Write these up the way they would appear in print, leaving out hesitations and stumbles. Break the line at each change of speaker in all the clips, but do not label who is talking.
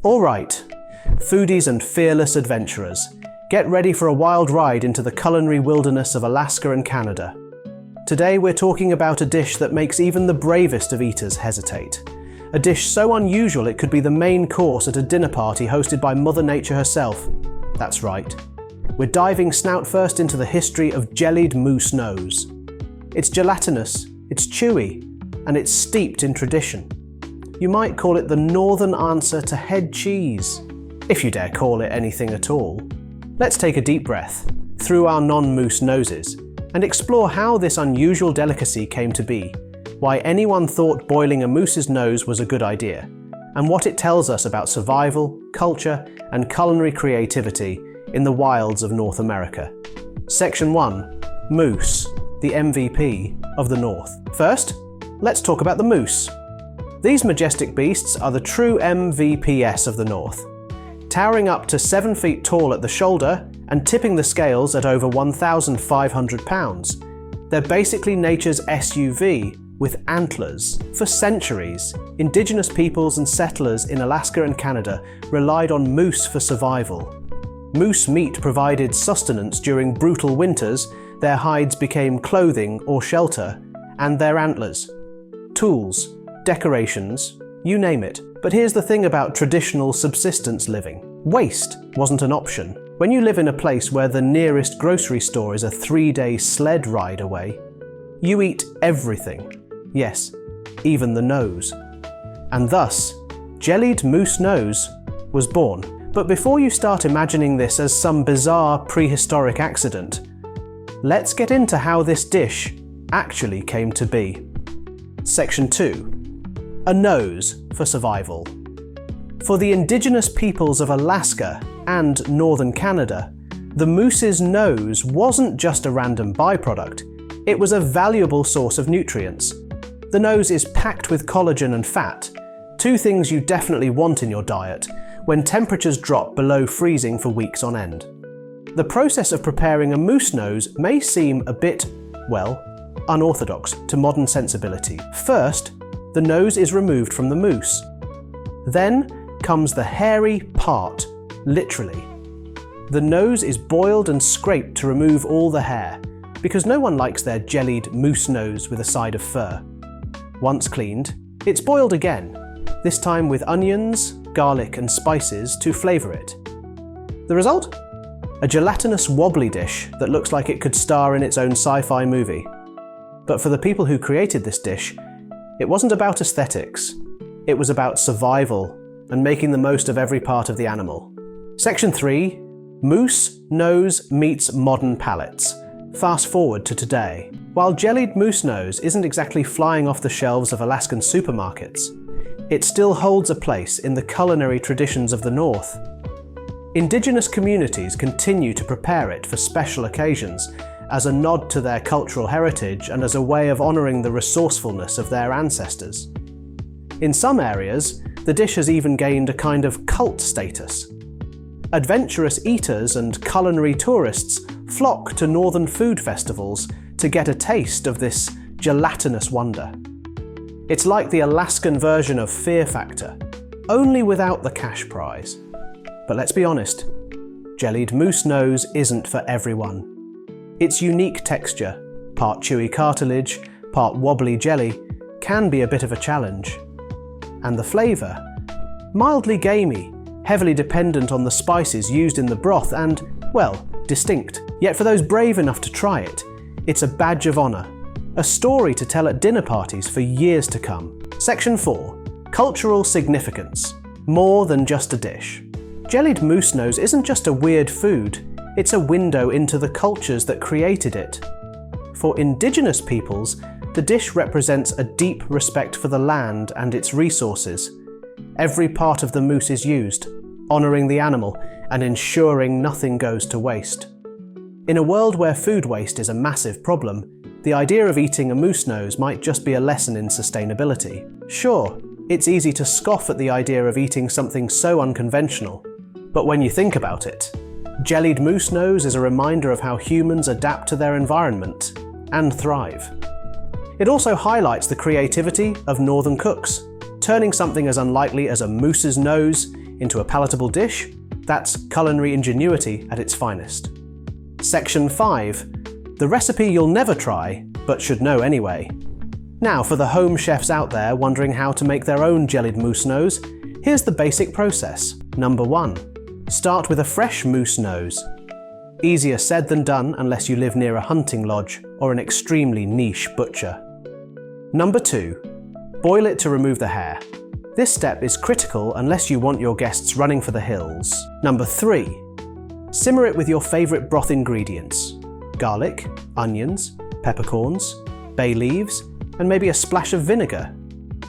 All right, foodies and fearless adventurers, get ready for a wild ride into the culinary wilderness of Alaska and Canada. Today we're talking about a dish that makes even the bravest of eaters hesitate. A dish so unusual it could be the main course at a dinner party hosted by Mother Nature herself. That's right. We're diving snout-first into the history of jellied moose nose. It's gelatinous, it's chewy, and it's steeped in tradition. You might call it the northern answer to head cheese, if you dare call it anything at all. Let's take a deep breath through our non-moose noses and explore how this unusual delicacy came to be, why anyone thought boiling a moose's nose was a good idea, and what it tells us about survival, culture, and culinary creativity in the wilds of North America. Section 1. Moose, the MVP of the North. First, let's talk about the moose. These majestic beasts are the true MVPs of the North. Towering up to 7 feet tall at the shoulder and tipping the scales at over 1,500 pounds. They're basically nature's SUV with antlers. For centuries, Indigenous peoples and settlers in Alaska and Canada relied on moose for survival. Moose meat provided sustenance during brutal winters, their hides became clothing or shelter, and their antlers. Tools, decorations, you name it. But here's the thing about traditional subsistence living. Waste wasn't an option. When you live in a place where the nearest grocery store is a 3-day sled ride away, you eat everything. Yes, even the nose. And thus, jellied moose nose was born. But before you start imagining this as some bizarre prehistoric accident, let's get into how this dish actually came to be. Section 2. A nose for survival. For the Indigenous peoples of Alaska and northern Canada, the moose's nose wasn't just a random byproduct, it was a valuable source of nutrients. The nose is packed with collagen and fat, two things you definitely want in your diet when temperatures drop below freezing for weeks on end. The process of preparing a moose nose may seem a bit, well, unorthodox to modern sensibility. First, the nose is removed from the moose. Then comes the hairy part, literally. The nose is boiled and scraped to remove all the hair, because no one likes their jellied moose nose with a side of fur. Once cleaned, it's boiled again, this time with onions, garlic and spices to flavour it. The result? A gelatinous wobbly dish that looks like it could star in its own sci-fi movie. But for the people who created this dish, it wasn't about aesthetics. It was about survival and making the most of every part of the animal. Section 3. Moose nose meets modern palates. Fast forward to today. While jellied moose nose isn't exactly flying off the shelves of Alaskan supermarkets, it still holds a place in the culinary traditions of the North. Indigenous communities continue to prepare it for special occasions as a nod to their cultural heritage and as a way of honouring the resourcefulness of their ancestors. In some areas, the dish has even gained a kind of cult status. Adventurous eaters and culinary tourists flock to northern food festivals to get a taste of this gelatinous wonder. It's like the Alaskan version of Fear Factor, only without the cash prize. But let's be honest, jellied moose nose isn't for everyone. Its unique texture, part chewy cartilage, part wobbly jelly, can be a bit of a challenge. And the flavour? Mildly gamey, heavily dependent on the spices used in the broth and, well, distinct. Yet for those brave enough to try it, it's a badge of honour, a story to tell at dinner parties for years to come. Section 4. Cultural significance. More than just a dish. Jellied moose nose isn't just a weird food, it's a window into the cultures that created it. For Indigenous peoples, the dish represents a deep respect for the land and its resources. Every part of the moose is used, honouring the animal and ensuring nothing goes to waste. In a world where food waste is a massive problem, the idea of eating a moose nose might just be a lesson in sustainability. Sure, it's easy to scoff at the idea of eating something so unconventional, but when you think about it, jellied moose nose is a reminder of how humans adapt to their environment and thrive. It also highlights the creativity of northern cooks, turning something as unlikely as a moose's nose into a palatable dish, that's culinary ingenuity at its finest. Section 5. The recipe you'll never try, but should know anyway. Now, for the home chefs out there wondering how to make their own jellied moose nose, here's the basic process. Number 1. Start with a fresh moose nose. Easier said than done unless you live near a hunting lodge or an extremely niche butcher. Number 2. Boil it to remove the hair. This step is critical unless you want your guests running for the hills. Number 3. Simmer it with your favourite broth ingredients: garlic, onions, peppercorns, bay leaves, and maybe a splash of vinegar.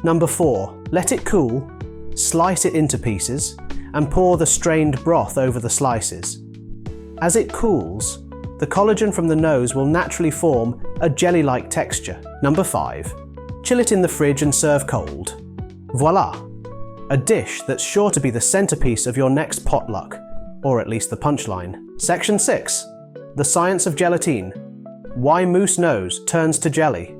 Number 4. Let it cool, slice it into pieces, and pour the strained broth over the slices. As it cools, the collagen from the nose will naturally form a jelly-like texture. Number 5. Chill it in the fridge and serve cold. Voila! A dish that's sure to be the centerpiece of your next potluck, or at least the punchline. Section 6. The science of gelatine. Why moose nose turns to jelly.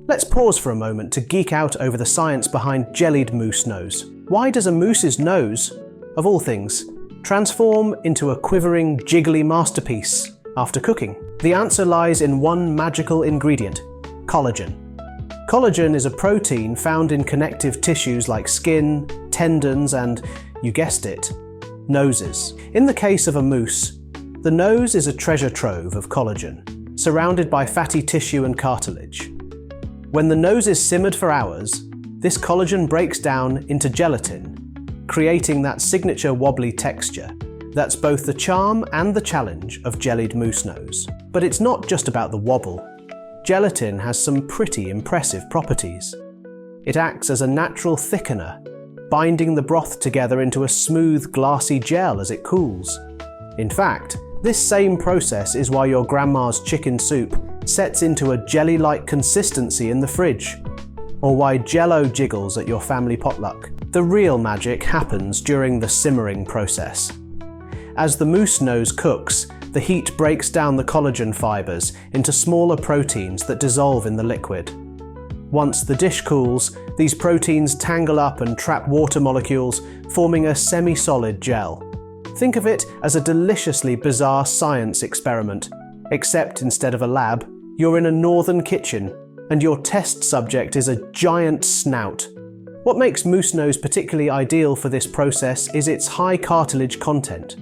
Let's pause for a moment to geek out over the science behind jellied moose nose. Why does a moose's nose, of all things, transform into a quivering, jiggly masterpiece after cooking? The answer lies in one magical ingredient: collagen. Collagen is a protein found in connective tissues like skin, tendons, and, you guessed it, noses. In the case of a moose, the nose is a treasure trove of collagen, surrounded by fatty tissue and cartilage. When the nose is simmered for hours, this collagen breaks down into gelatin, creating that signature wobbly texture that's both the charm and the challenge of jellied moose nose. But it's not just about the wobble. Gelatin has some pretty impressive properties. It acts as a natural thickener, binding the broth together into a smooth, glassy gel as it cools. In fact, this same process is why your grandma's chicken soup sets into a jelly-like consistency in the fridge, or why Jell-O jiggles at your family potluck. The real magic happens during the simmering process. As the moose nose cooks, the heat breaks down the collagen fibers into smaller proteins that dissolve in the liquid. Once the dish cools, these proteins tangle up and trap water molecules, forming a semi-solid gel. Think of it as a deliciously bizarre science experiment, except instead of a lab, you're in a northern kitchen, and your test subject is a giant snout. What makes moose nose particularly ideal for this process is its high cartilage content.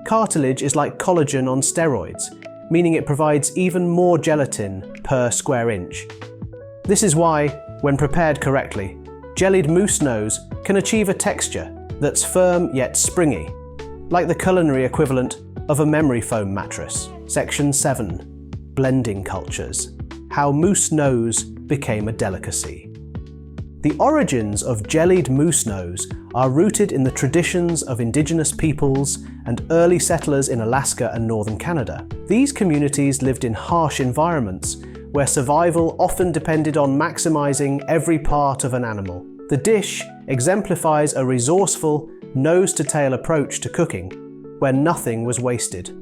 Cartilage is like collagen on steroids, meaning it provides even more gelatin per square inch. This is why, when prepared correctly, jellied moose nose can achieve a texture that's firm yet springy, like the culinary equivalent of a memory foam mattress. Section 7. Blending cultures. How moose nose became a delicacy. The origins of jellied moose nose are rooted in the traditions of Indigenous peoples and early settlers in Alaska and northern Canada. These communities lived in harsh environments where survival often depended on maximizing every part of an animal. The dish exemplifies a resourceful, nose-to-tail approach to cooking, where nothing was wasted.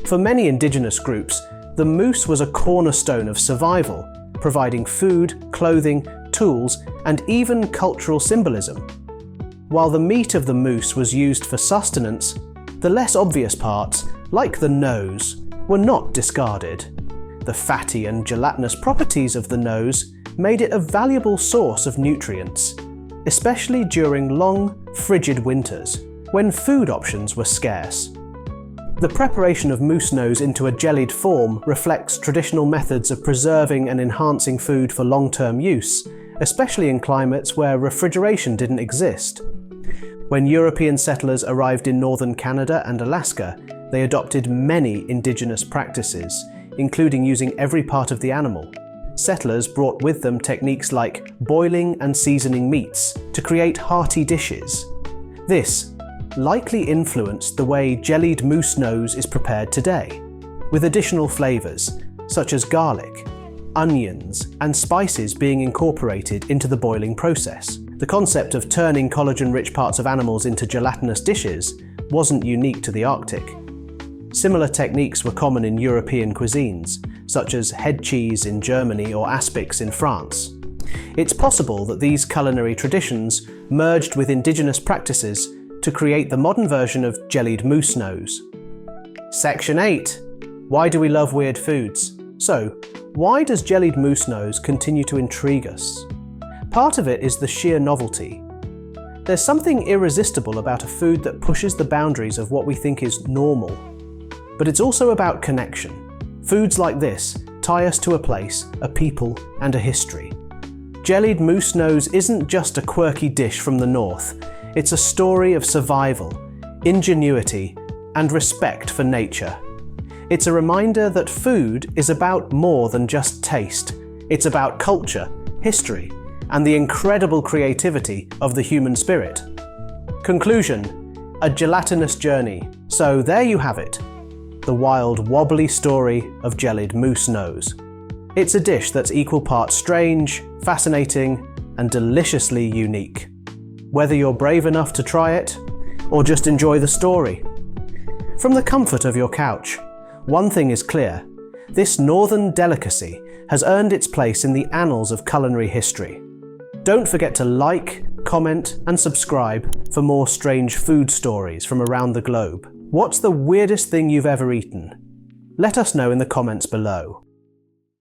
For many Indigenous groups, the moose was a cornerstone of survival, providing food, clothing, tools, and even cultural symbolism. While the meat of the moose was used for sustenance, the less obvious parts, like the nose, were not discarded. The fatty and gelatinous properties of the nose made it a valuable source of nutrients, especially during long, frigid winters, when food options were scarce. The preparation of moose nose into a jellied form reflects traditional methods of preserving and enhancing food for long-term use, especially in climates where refrigeration didn't exist. When European settlers arrived in northern Canada and Alaska, they adopted many indigenous practices, including using every part of the animal. Settlers brought with them techniques like boiling and seasoning meats to create hearty dishes. This likely influenced the way jellied moose nose is prepared today, with additional flavours such as garlic, onions, and spices being incorporated into the boiling process. The concept of turning collagen-rich parts of animals into gelatinous dishes wasn't unique to the Arctic. Similar techniques were common in European cuisines, such as head cheese in Germany or aspics in France. It's possible that these culinary traditions merged with indigenous practices to create the modern version of jellied moose nose. Section 8. Why do we love weird foods? So, why does jellied moose nose continue to intrigue us? Part of it is the sheer novelty. There's something irresistible about a food that pushes the boundaries of what we think is normal. But it's also about connection. Foods like this tie us to a place, a people, and a history. Jellied moose nose isn't just a quirky dish from the north. It's a story of survival, ingenuity, and respect for nature. It's a reminder that food is about more than just taste. It's about culture, history, and the incredible creativity of the human spirit. Conclusion: a gelatinous journey. So there you have it, the wild, wobbly story of jellied moose nose. It's a dish that's equal parts strange, fascinating, and deliciously unique. Whether you're brave enough to try it, or just enjoy the story. From the comfort of your couch, one thing is clear: this northern delicacy has earned its place in the annals of culinary history. Don't forget to like, comment, and subscribe for more strange food stories from around the globe. What's the weirdest thing you've ever eaten? Let us know in the comments below.